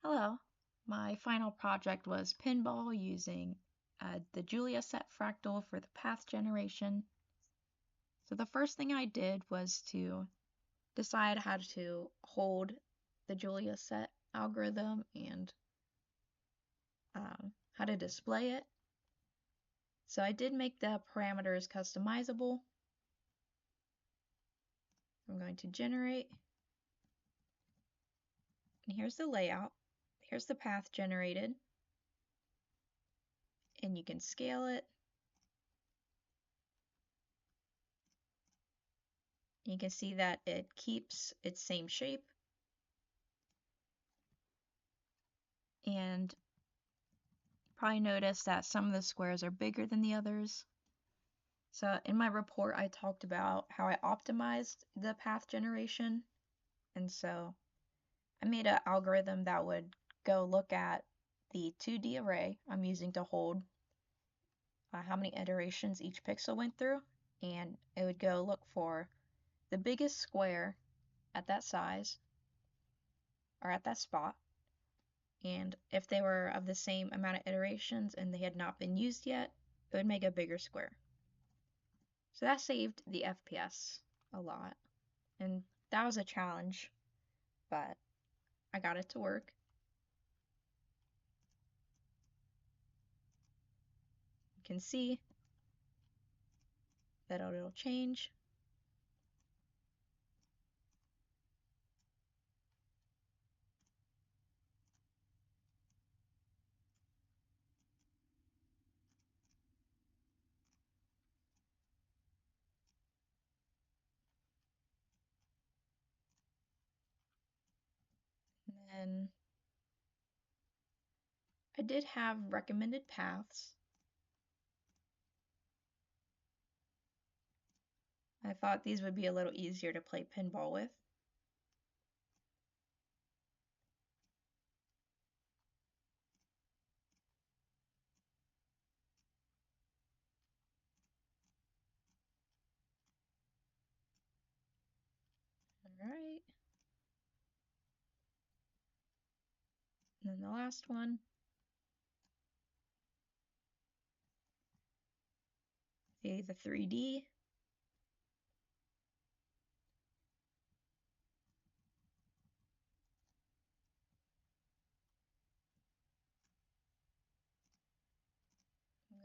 Hello. My final project was pinball using the Julia set fractal for the path generation. So the first thing I did was to decide how to hold the Julia set algorithm and how to display it. So I did make the parameters customizable. I'm going to generate, and here's the layout. Here's the path generated, and you can scale it. You can see that it keeps its same shape. And probably noticed that some of the squares are bigger than the others. So in my report, I talked about how I optimized the path generation. And so I made an algorithm that would go look at the 2D array I'm using to hold how many iterations each pixel went through. And it would go look for the biggest square at that size or at that spot. And if they were of the same amount of iterations and they had not been used yet, it would make a bigger square. So that saved the FPS a lot. And that was a challenge, but I got it to work. You can see that it'll change. And then I did have recommended paths. I thought these would be a little easier to play pinball with. All right. And then the last one. The 3D.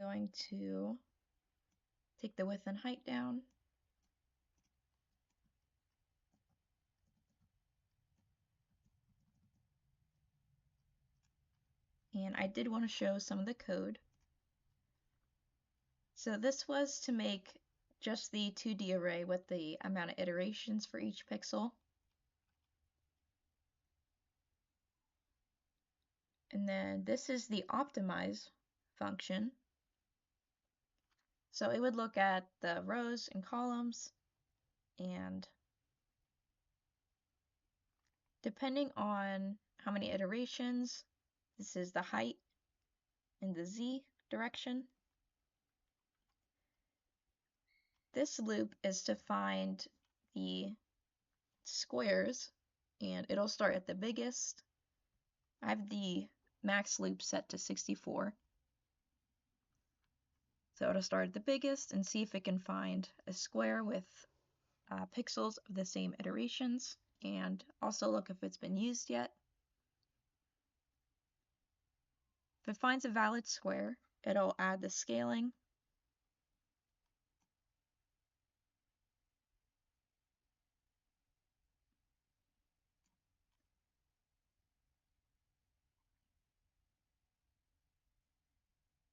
I'm going to take the width and height down. And I did want to show some of the code. So this was to make just the 2D array with the amount of iterations for each pixel. And then this is the optimize function. So it would look at the rows and columns, and depending on how many iterations, this is the height in the Z direction. This loop is to find the squares, and it'll start at the biggest. I have the max loop set to 64. So it'll start at the biggest and see if it can find a square with pixels of the same iterations, and also look if it's been used yet. If it finds a valid square, it'll add the scaling.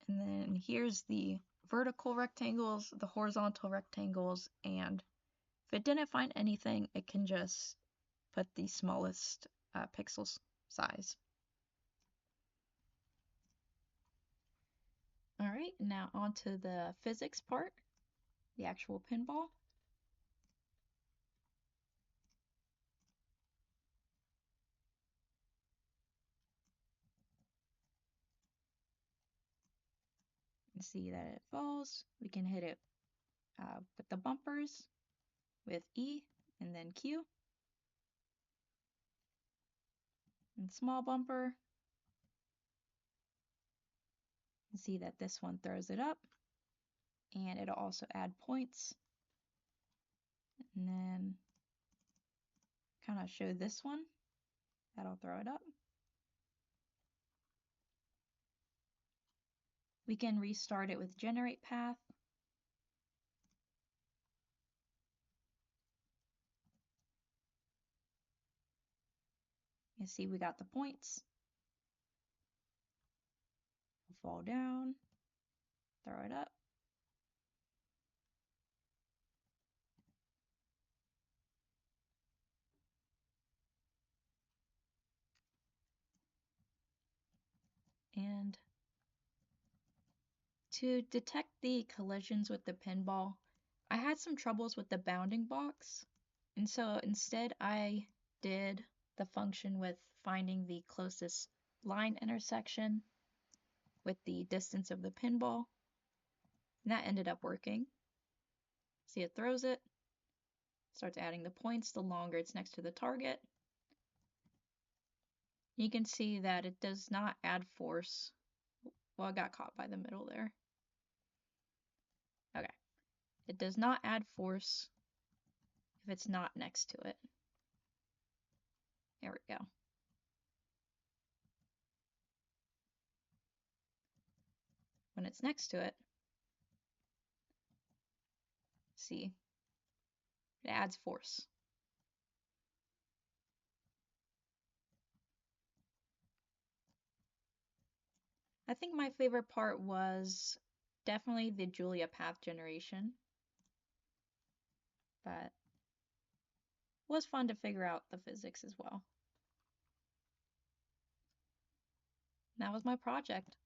And then here's the vertical rectangles, the horizontal rectangles, and if it didn't find anything, it can just put the smallest pixels size. All right, now on to the physics part, the actual pinball. You see that it falls. We can hit it with the bumpers with E and then Q. And small bumper, you see that this one throws it up, and it'll also add points. And then kind of show this one, that'll throw it up. We can restart it with generate path. You see we got the points. Fall down, throw it up. And to detect the collisions with the pinball, I had some troubles with the bounding box. And so instead I did the function with finding the closest line intersection with the distance of the pinball. And that ended up working. See, it throws it, starts adding the points the longer it's next to the target. You can see that it does not add force. Well, I got caught by the middle there. Okay. It does not add force if it's not next to it. There we go. When it's next to it, see, it adds force. I think my favorite part was definitely the Julia path generation, but it was fun to figure out the physics as well. That was my project.